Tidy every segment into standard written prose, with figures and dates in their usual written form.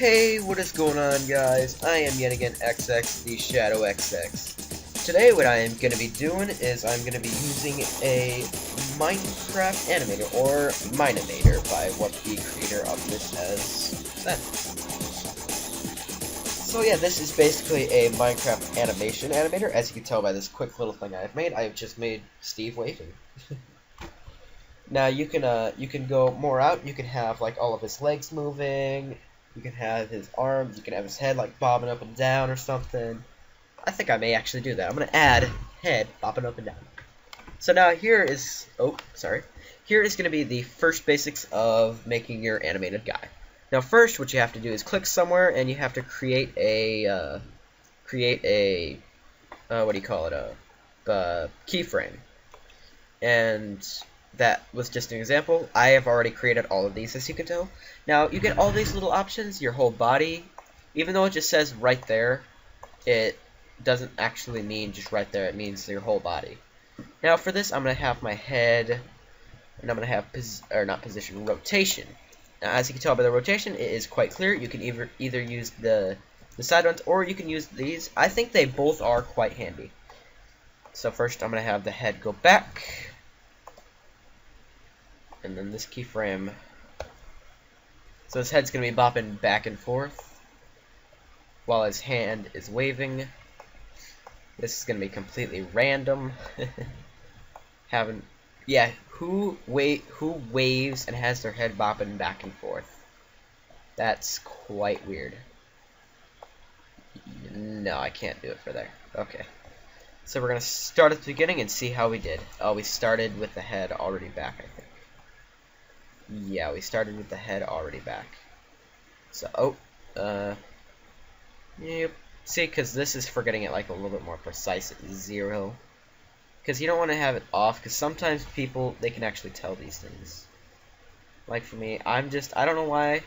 Hey, what is going on, guys? I am yet again XX, the Shadow XX. Today what I am going to be doing is I'm going to be using a Minecraft animator, or Mine-Imator, by what the creator of this has said. So yeah, this is basically a Minecraft animation animator. As you can tell by this quick little thing I've made, I've just made Steve waving. Now you can go more out. You can have like all of his legs moving. You can have his arms. You can have his head like bobbing up and down or something. I think I may actually do that. I'm gonna add head bobbing up and down. So now here is here is gonna be the first basics of making your animated guy. Now first, what you have to do is click somewhere and you have to create a what do you call it, a keyframe. And that was just an example. I have already created all of these, as you can tell. Now, you get all these little options, your whole body. Even though it just says right there, it doesn't actually mean just right there. It means your whole body. Now, for this, I'm going to have my head, and I'm going to have, rotation. Now, as you can tell by the rotation, it is quite clear. You can either use the side ones, or you can use these. I think they both are quite handy. So first, I'm going to have the head go back. And then this keyframe, so his head's going to be bopping back and forth while his hand is waving. This is going to be completely random. Who waves and has their head bopping back and forth? That's quite weird. No, I can't do it for there. Okay. So we're going to start at the beginning and see how we did. Oh, we started with the head already back, I think. Yeah, we started with the head already back. So, yep. See, because this is for getting it like a little bit more precise at 0. Because you don't want to have it off, because sometimes people, they can actually tell these things. Like for me, I don't know why.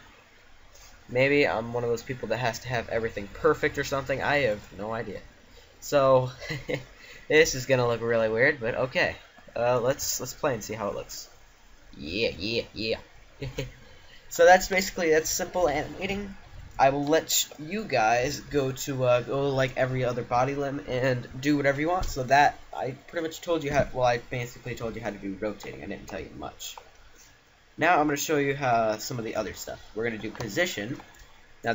Maybe I'm one of those people that has to have everything perfect or something. I have no idea. So, this is going to look really weird, but okay. Let's play and see how it looks. Yeah. So that's simple animating. I will let you guys go like every other body limb and do whatever you want. So that I pretty much told you how. Well, I basically told you how to do rotating. I didn't tell you much. Now I'm going to show you some of the other stuff. We're going to do position. Now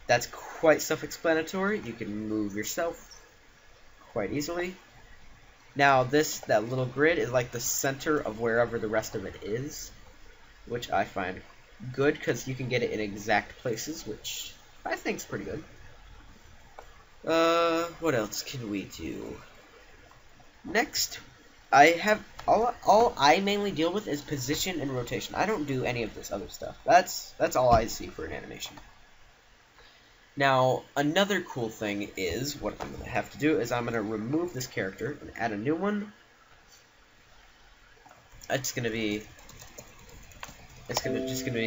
that's quite self-explanatory. You can move yourself quite easily. Now that little grid is like the center of wherever the rest of it is, which I find good because you can get it in exact places, which I think is pretty good. What else can we do? Next, I have all I mainly deal with is position and rotation. I don't do any of this other stuff. That's all I see for an animation. Now, another cool thing is, what I'm going to have to do is I'm going to remove this character and add a new one. It's just going to be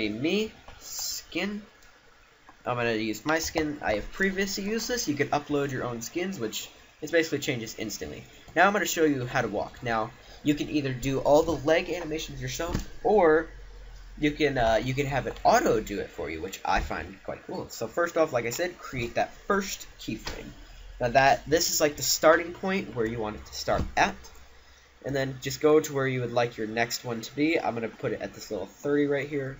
me, skin. I'm going to use my skin. I have previously used this. You can upload your own skins, which is basically changes instantly. Now I'm going to show you how to walk. Now, you can either do all the leg animations yourself, or you can have it auto do it for you, which I find quite cool. So first off, like I said, create that first keyframe. Now this is like the starting point where you want it to start at, and then just go to where you would like your next one to be. I'm gonna put it at this little 30 right here,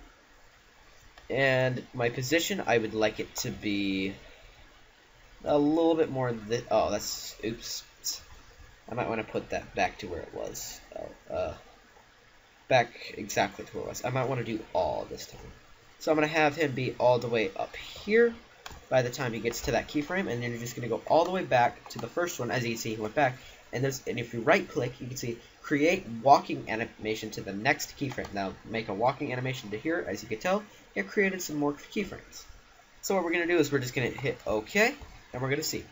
and my position I would like it to be a little bit more. Oops. I might want to put that back to where it was. Back exactly to where it was. I might want to do all this time. So I'm going to have him be all the way up here by the time he gets to that keyframe, and then you're just going to go all the way back to the first one. As you can see, he went back. And if you right click, you can see create walking animation to the next keyframe. Now make a walking animation to here. As you can tell, it created some more keyframes. So what we're going to do is we're just going to hit OK, and we're going to see.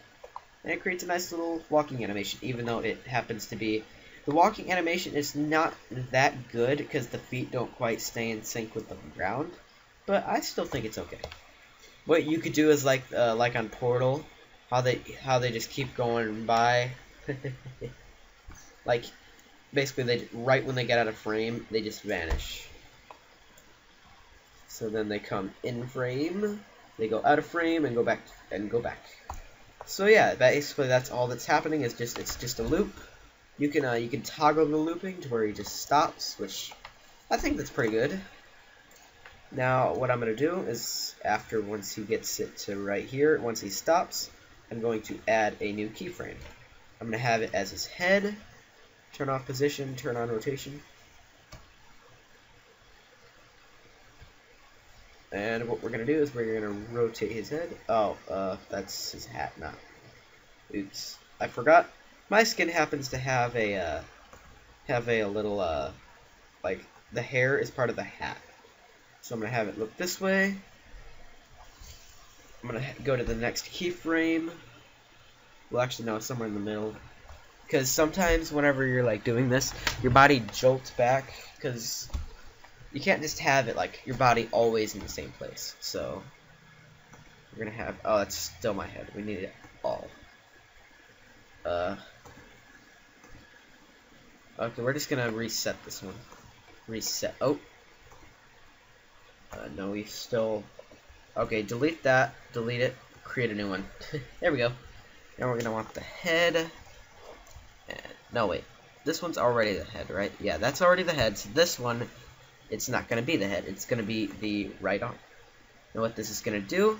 And it creates a nice little walking animation, even though it happens to be... The walking animation is not that good because the feet don't quite stay in sync with the ground, but I still think it's okay. What you could do is like on Portal, how they just keep going by. Like basically right when they get out of frame, they just vanish. So then they come in frame, they go out of frame and go back and go back. So yeah, basically that's all that's happening. Is it's just a loop. You can toggle the looping to where he just stops, which I think that's pretty good. Now what I'm gonna do is once he gets it to right here, once he stops, I'm going to add a new keyframe. I'm gonna have it as his head. Turn off position, turn on rotation. And what we're gonna do is we're gonna rotate his head. Oh, that's his hat now. Oops, I forgot. My skin happens to have a little like the hair is part of the hat. So I'm gonna have it look this way. I'm gonna go to the next keyframe. Well, actually, no, it's somewhere in the middle. Because sometimes whenever you're like doing this, your body jolts back because you can't just have it like your body always in the same place. So we're gonna have, oh, that's still my head. We need it all. Okay, we're just gonna reset this one. Reset. Oh. No, we still. Okay, delete that. Delete it. Create a new one. There we go. Now we're gonna want the head. And, no, wait. This one's already the head, right? Yeah, that's already the head. So this one, it's not gonna be the head. It's gonna be the right arm. And what this is gonna do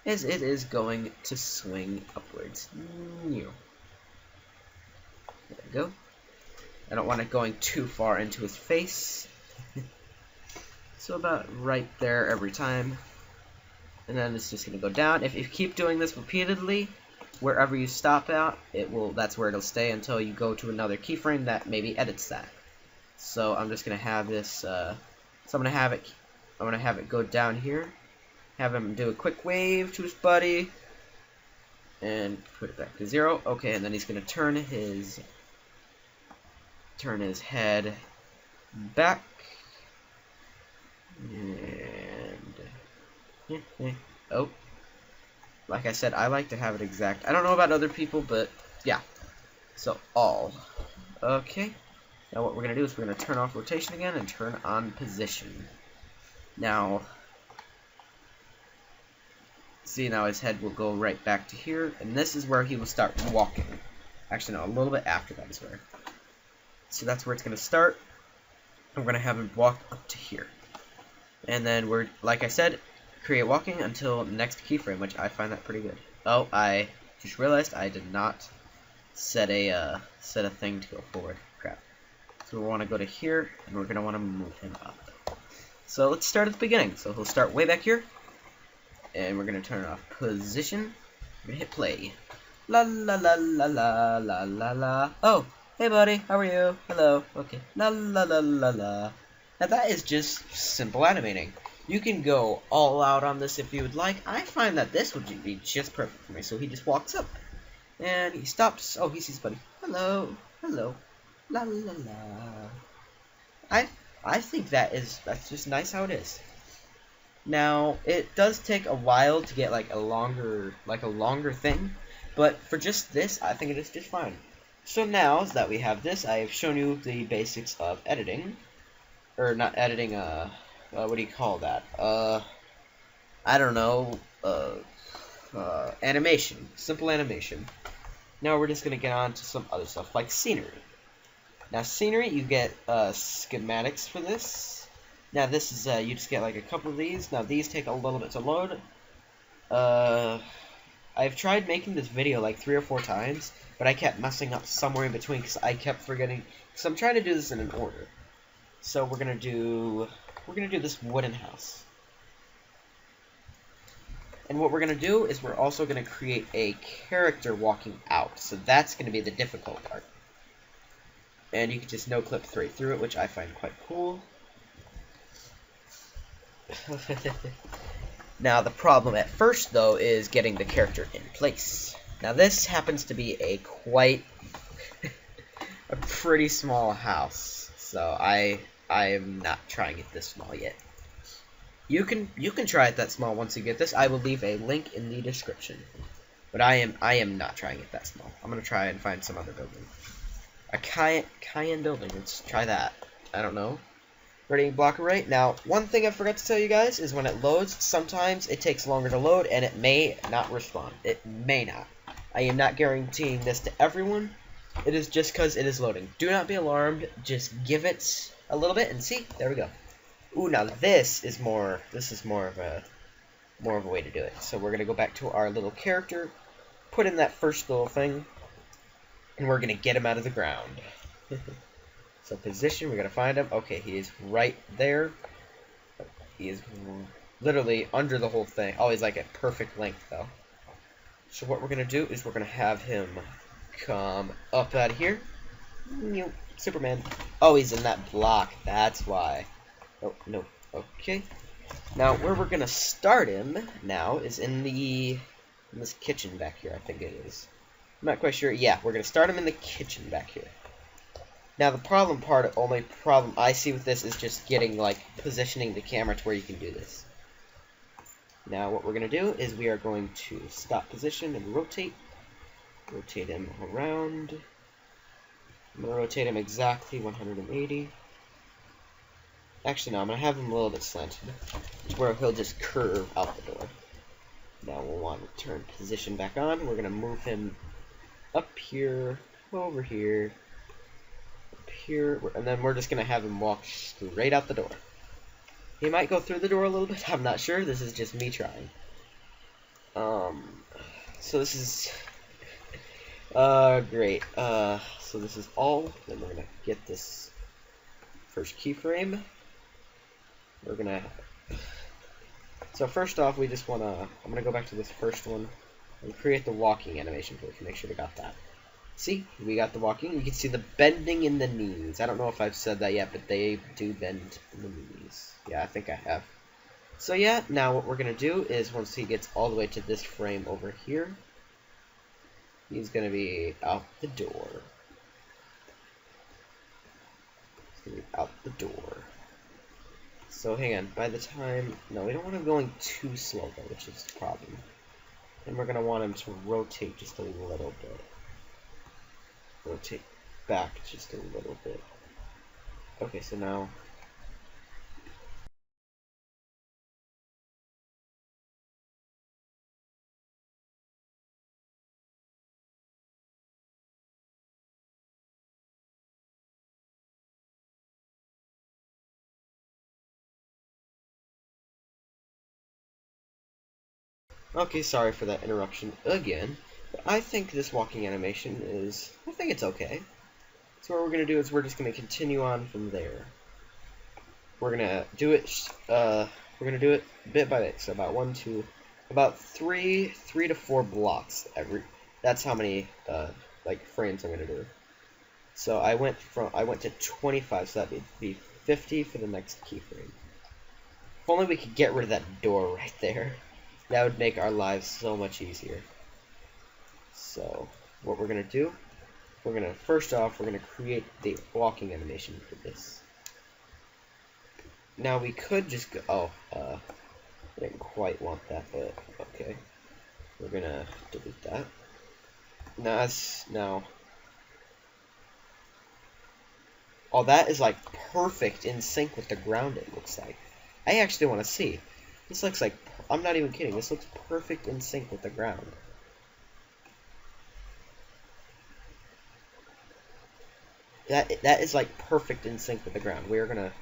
is it is going to swing upwards. There we go. I don't want it going too far into his face. So about right there every time. And then it's just going to go down. If you keep doing this repeatedly, wherever you stop out, that's where it'll stay until you go to another keyframe that maybe edits that. So I'm just going to have this, so I'm going to have it go down here. Have him do a quick wave to his buddy. And put it back to 0. Okay, and then he's going to turn his head back. And oh, like I said, I like to have it exact. I don't know about other people, but yeah. So all. Okay. Now what we're gonna do is we're gonna turn off rotation again and turn on position. Now, see, now his head will go right back to here, and this is where he will start walking. Actually, no, a little bit after that is where. So that's where it's gonna start. We're gonna have him walk up to here. And then we're, like I said, create walking until next keyframe, which I find that pretty good. Oh, I just realized I did not set a thing to go forward. Crap. So we want to go to here, and we're gonna want to move him up. So let's start at the beginning. So he'll start way back here, and we're gonna turn off position. We're gonna hit play. La la la la la la la la. Oh, hey buddy, how are you? Hello. Okay. La la la la la. Now that is just simple animating. You can go all out on this if you would like. I find that this would be just perfect for me. So he just walks up, and he stops. Oh, he sees buddy. Hello, hello, la la la. I think that's just nice how it is. Now it does take a while to get like a longer thing, but for just this, I think it is just fine. So now that we have this, I have shown you the basics of editing. Or not editing, what do you call that? I don't know, animation. Simple animation. Now we're just gonna get on to some other stuff, like scenery. Now scenery, you get, schematics for this. Now this is, you just get like a couple of these. Now these take a little bit to load. I've tried making this video like 3 or 4 times, but I kept messing up somewhere in between because I kept forgetting. So I'm trying to do this in an order. So we're gonna do this wooden house. And what we're gonna do is we're also gonna create a character walking out. So that's gonna be the difficult part. And you can just no clip straight through it, which I find quite cool. Now the problem at first though is getting the character in place. Now this happens to be a quite a pretty small house. So I am not trying it this small yet. You can try it that small once you get this. I will leave a link in the description. But I am not trying it that small. I'm gonna try and find some other building. A Cayenne building. Let's try that. I don't know. Ready block array. Now, one thing I forgot to tell you guys is when it loads, sometimes it takes longer to load and it may not respond. It may not. I am not guaranteeing this to everyone. It is just because it is loading. Do not be alarmed. Just give it a little bit and see. There we go. Ooh, now this is more of a way to do it. So we're gonna go back to our little character, put in that first little thing, and we're gonna get him out of the ground. So position, we're gonna find him. Okay, he is right there. He is literally under the whole thing. Oh, he's like at perfect length though. So what we're gonna do is we're gonna have him come up out of here. Superman. Oh, he's in that block. That's why. Oh, no. Okay. Now, where we're gonna start him now is in this kitchen back here, I think it is. I'm not quite sure. Yeah, we're gonna start him in the kitchen back here. Now, the only problem I see with this is just getting, like, positioning the camera to where you can do this. Now, what we're gonna do is we are going to stop position and rotate. Rotate him around. I'm gonna rotate him exactly 180. Actually, no, I'm going to have him a little bit slanted, where he'll just curve out the door. Now we'll want to turn position back on. We're going to move him up here, over here, up here, and then we're just going to have him walk straight out the door. He might go through the door a little bit, I'm not sure. This is just me trying. So this is... great. So this is all. Then we're going to get this first keyframe. We're gonna. So first off, we just wanna. I'm gonna go back to this first one and create the walking animation so we can make sure we got that. See, we got the walking. You can see the bending in the knees. I don't know if I've said that yet, but they do bend in the knees. Yeah, I think I have. So yeah, now what we're gonna do is once he gets all the way to this frame over here, he's gonna be out the door. He's gonna be out the door. So hang on, by the time, no, we don't want him going too slow though, which is the problem. And we're going to want him to rotate just a little bit. Rotate back just a little bit. Okay, so now... Okay, sorry for that interruption again. But I think this walking animation is... I think it's okay. So what we're going to do is we're just going to continue on from there. We're going to do it... bit by bit. So about three to four blocks every... That's how many like frames I'm going to do. So I went to 25, so that'd be 50 for the next keyframe. If only we could get rid of that door right there. That would make our lives so much easier. So, what we're going to do, first off, we're going to create the walking animation for this. Now, we could just go, I didn't quite want that, but okay. We're going to delete that. Now, oh, that is like perfect in sync with the ground, it looks like. I actually want to see. This looks like, I'm not even kidding, this looks perfect in sync with the ground. That is like perfect in sync with the ground. We're gonna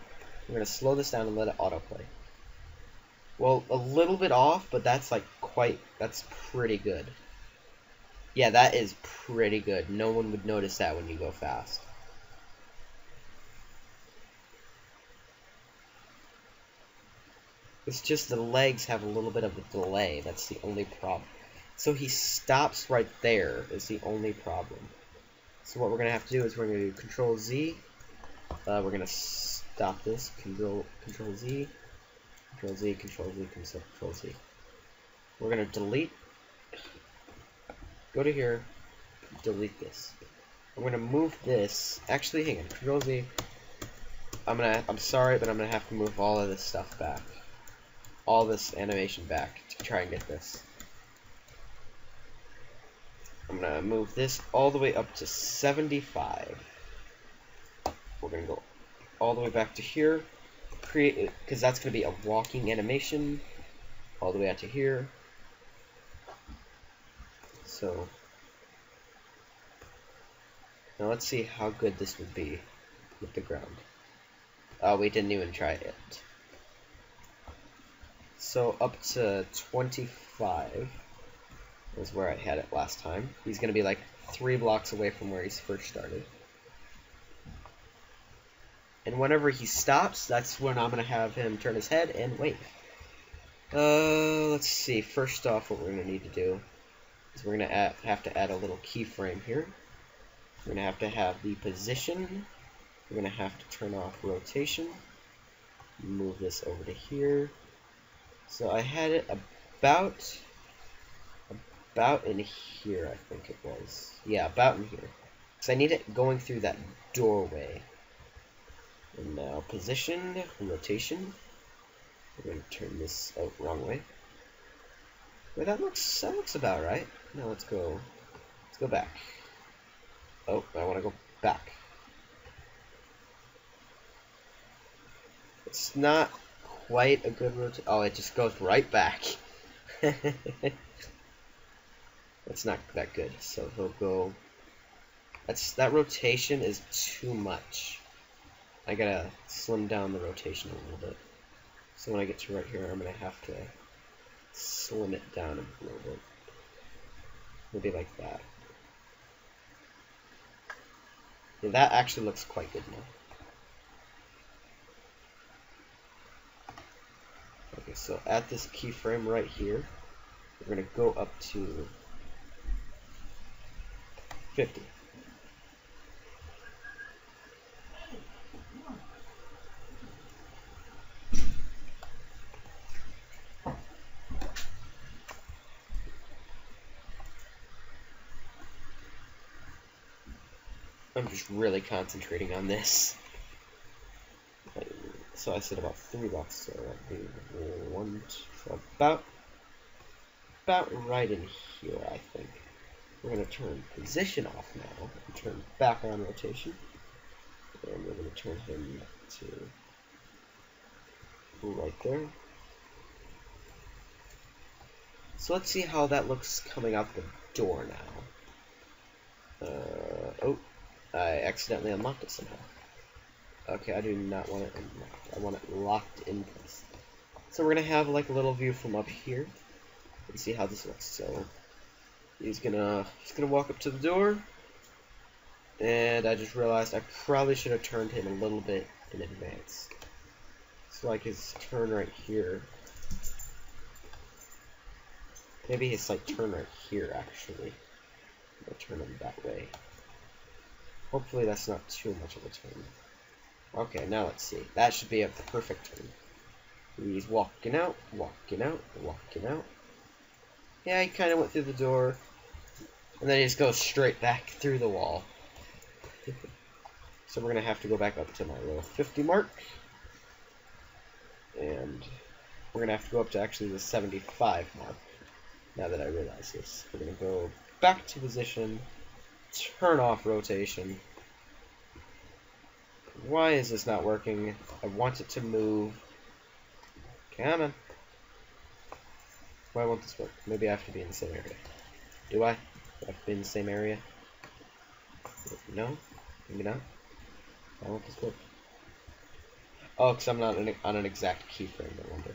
slow this down and let it autoplay. Well, a little bit off, but that's like that's pretty good. Yeah, that is pretty good. No one would notice that when you go fast. It's just the legs have a little bit of a delay. That's the only problem. So he stops right there is the only problem. So what we're going to have to do is we're going to do Control Z. We're going to stop this. Control Z. Control Z, Control Z, Control Z. We're going to delete. Go to here. Delete this. I'm going to move this. Actually, hang on. Control Z. I'm sorry, but I'm going to have to move all of this stuff back. All this animation back to try and get this. I'm going to move this all the way up to 75. We're going to go all the way back to here. create, because that's going to be a walking animation all the way out to here. So now let's see how good this would be with the ground. Oh, we didn't even try it. So up to 25 was where I had it last time. He's going to be like 3 blocks away from where he's first started. And whenever he stops, that's when I'm going to have him turn his head and wave. Let's see. First off, what we're going to need to do is we're going to have to add a little keyframe here. We're going to have the position. We're going to have to turn off rotation. Move this over to here. So I had it about in here, I think it was. Yeah, about in here. So I need it going through that doorway. And now position, rotation. We're going to turn this out wrong way. Wait, that looks about right. Now let's go back. Oh, I want to go back. It's not quite a good rotation. Oh, it just goes right back. That's not that good. So he'll go. That rotation is too much. I gotta slim down the rotation a little bit. So when I get to right here, I'm gonna have to slim it down a little bit. Maybe like that. Yeah, that actually looks quite good now. Okay, so at this keyframe right here, we're going to go up to 50. I'm just really concentrating on this. So I said about 3 blocks, so that'd be 1, so about right in here, I think. We're going to turn position off now, and turn back on rotation, and we're going to turn him to right there. So let's see how that looks coming out the door now. Oh, I accidentally unlocked it somehow. Okay, I do not want it unlocked. I want it locked in place. So we're gonna have like a little view from up here and see how this looks. So he's gonna walk up to the door, and I just realized I probably should have turned him a little bit in advance. So like his turn right here. Maybe his like turn right here actually. I'll turn him that way. Hopefully that's not too much of a turn. Okay, now let's see. That should be a perfect turn. He's walking out, walking out, walking out. Yeah, he kind of went through the door. And then he just goes straight back through the wall. So we're going to have to go back up to my little 50 mark. And we're going to have to go up to actually the 75 mark. Now that I realize this. We're going to go back to position. Turn off rotation. Why is this not working? I want it to move. Come on. Why won't this work? Maybe I have to be in the same area. Do I? Do I have to be in the same area? No? Maybe not? Why won't this work? Oh, because I'm not on an exact keyframe, I wonder.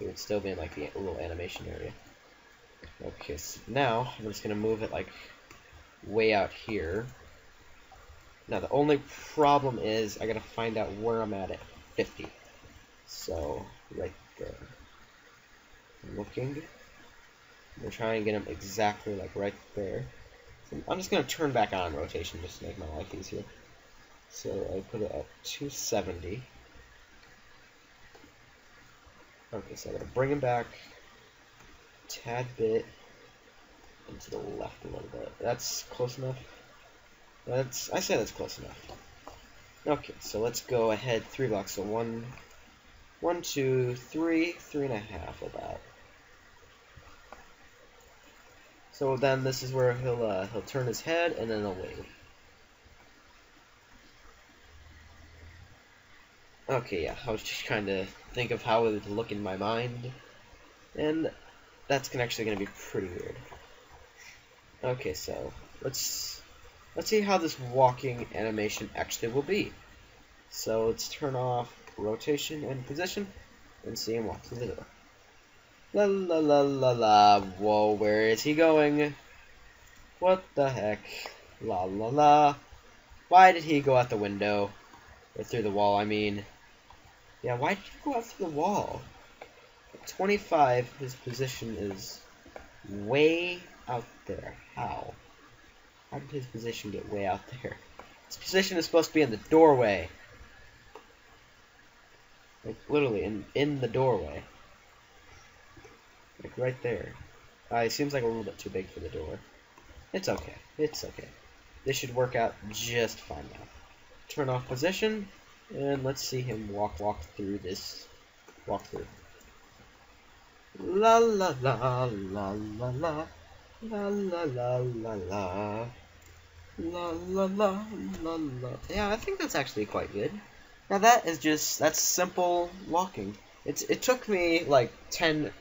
It would still be in like the little animation area. Okay, so now I'm just going to move it like way out here. Now the only problem is I gotta find out where I'm at 50. So right there. I'm looking. I'm gonna try and get him exactly like right there. So I'm just gonna turn back on rotation just to make my life easier. So I put it at 270. Okay, so I'm gonna bring him back a tad bit into the left a little bit. That's close enough. I say that's close enough. Okay, so let's go ahead 3 blocks. So 1, 2, 3, 3.5 about. So then this is where he'll turn his head and then he'll wave. Okay, yeah, I was just trying to think of how it would look in my mind, and that's actually going to be pretty weird. Okay, so let's see how this walking animation actually will be. So let's turn off rotation and position and see him walk through the door. La la la la la. Whoa, where is he going? What the heck? La la la. Why did he go out the window? Or through the wall, I mean. Yeah, why did he go out through the wall? At 25, his position is way out there. How? How did his position get way out there? His position is supposed to be in the doorway. Like, literally, in the doorway. Like, right there. It seems like a little bit too big for the door. It's okay. It's okay. This should work out just fine now. Turn off position, and let's see him walk through this. Walk through. La la la la la la. La la la la la. La la la la la. Yeah, I think that's actually quite good. Now that's simple walking. It took me like 10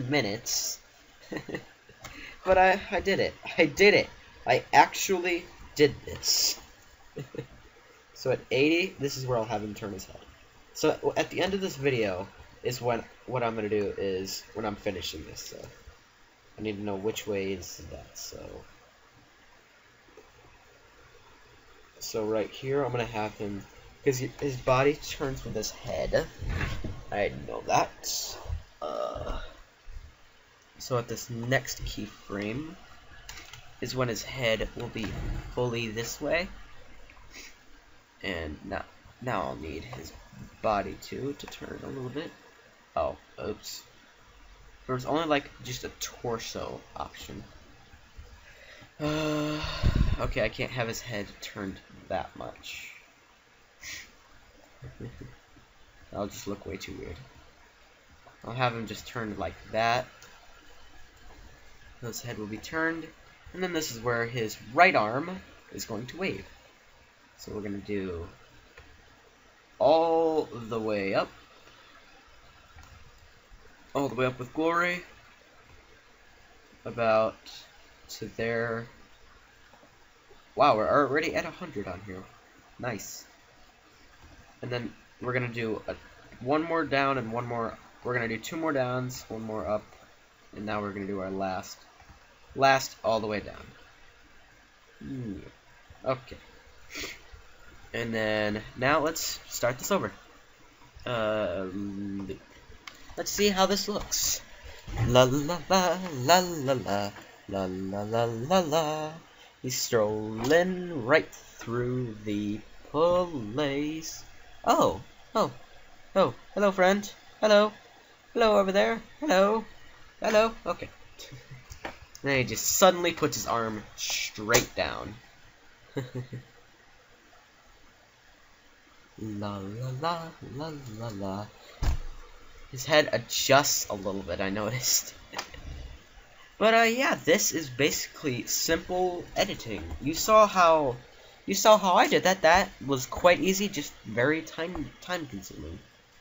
minutes. But I did it. I did it. I actually did this. So at 80, this is where I'll have him turn his head. So at the end of this video is what I'm going to do is when I'm finishing this. So I need to know which way is that. So right here, I'm going to have him, because his body turns with his head. I know that. So at this next keyframe is when his head will be fully this way. And now I'll need his body too to turn a little bit. Oh, oops. There's only like just a torso option. Okay, I can't have his head turned that much. That'll just look way too weird. I'll have him just turned like that. His head will be turned, and then this is where his right arm is going to wave. So we're going to do all the way up with glory, about to there. Wow, we're already at 100 on here. Nice. And then we're going to do one more down and one more. We're going to do 2 more downs, 1 more up, and now we're going to do our last all the way down. Okay. And then now let's start this over. Let's see how this looks. La la la la la la la la la la la. He's strolling right through the place. Oh, hello friend. Hello over there. Hello. Okay. Then he just suddenly puts his arm straight down. La la la la la la. His head adjusts a little bit, I noticed. But yeah, this is basically simple editing. You saw how I did that. That was quite easy, just very time consuming.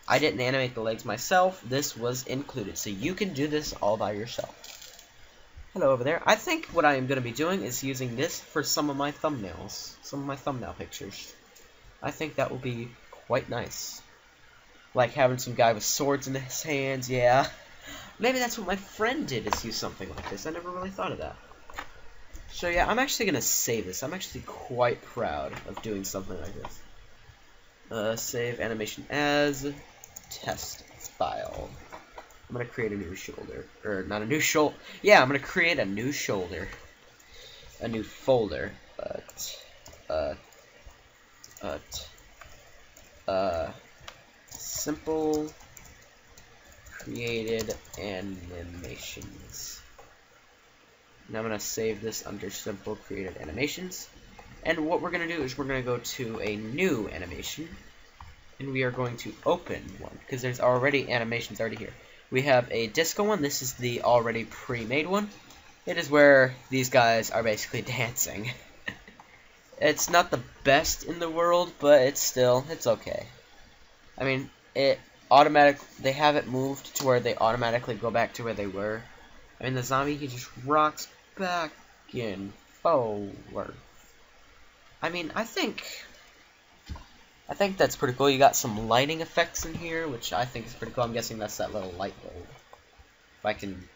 I didn't animate the legs myself. This was included, so you can do this all by yourself. Hello over there. I think what I am going to be doing is using this for some of my thumbnails, some of my thumbnail pictures. I think that will be quite nice. Like having some guy with swords in his hands, yeah. Maybe that's what my friend did, is use something like this. I never really thought of that. So yeah, I'm actually going to save this. I'm actually quite proud of doing something like this. Save animation as test file. I'm going to create a new shoulder. Or not a new shoulder. Yeah, I'm going to create a new shoulder. A new folder. Simple created animations. Now I'm going to save this under simple created animations. And what we're going to do is we're going to go to a new animation. And we are going to open one, because there's already animations already here. We have a disco one. This is the already pre-made one. It is where these guys are basically dancing. It's not the best in the world, but it's okay. I mean, they have it moved to where they automatically go back to where they were. I mean, the zombie, he just rocks back and forward. I mean, I think that's pretty cool. You got some lighting effects in here, which I think is pretty cool. I'm guessing that's that little light bulb. If I can...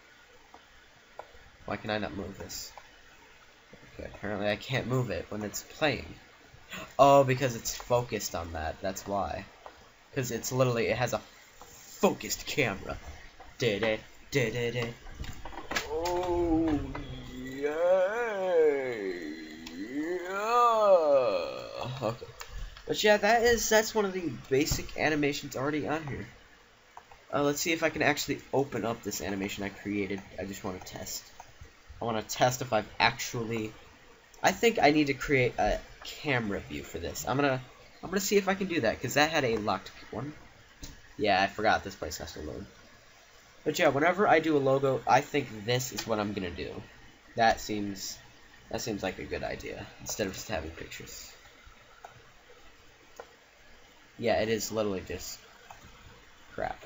Why can I not move this? Okay, apparently I can't move it when it's playing. Oh, because it's focused on that. That's why. Because it's literally, it has a focused camera. Did it? Did it? Oh, yeah. Okay. But yeah, that's one of the basic animations already on here. Let's see if I can actually open up this animation I created. I just want to test. I want to test if I've actually... I think I need to create a camera view for this. I'm gonna see if I can do that, because that had a locked one. Yeah, I forgot this place has to load. But yeah, whenever I do a logo, I think this is what I'm gonna do. That seems like a good idea, instead of just having pictures. Yeah, it is literally just crap.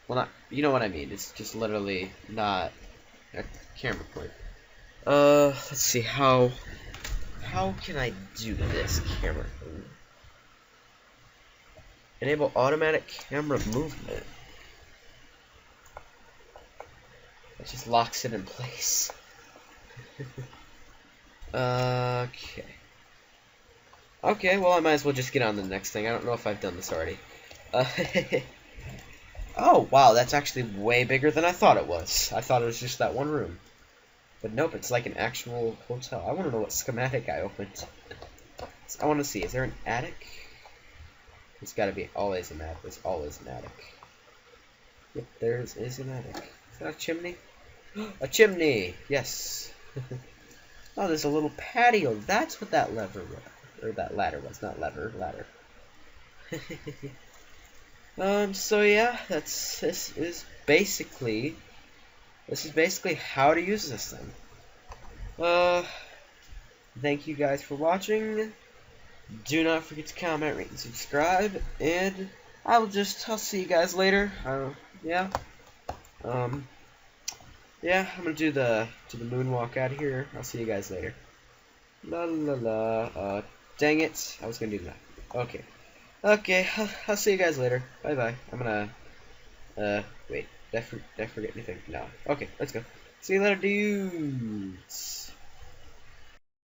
Well, not, you know what I mean. It's just literally not a camera point. Let's see, how can I do this camera thing? Enable automatic camera movement. It just locks it in place. Okay. Okay, well, I might as well just get on to the next thing. I don't know if I've done this already. Oh, wow, that's actually way bigger than I thought it was. I thought it was just that one room. But nope, it's like an actual hotel. I want to know what schematic I opened. I want to see, is there an attic? There's got to be always an attic. There's always an attic. Yep, there is an attic. Is that a chimney? A chimney! Yes. Oh, there's a little patio. That's what that lever was. Or that ladder was. Not lever, ladder. So yeah, this is basically how to use this thing. Thank you guys for watching. Do not forget to comment, rate, and subscribe. And I'll see you guys later. Yeah. Yeah, I'm gonna do the moonwalk out of here. I'll see you guys later. La la la. Dang it, I was gonna do that. Okay. Okay, I'll see you guys later. Bye bye. I'm gonna wait. Did I forget anything? No. Okay, let's go. See you later, dudes.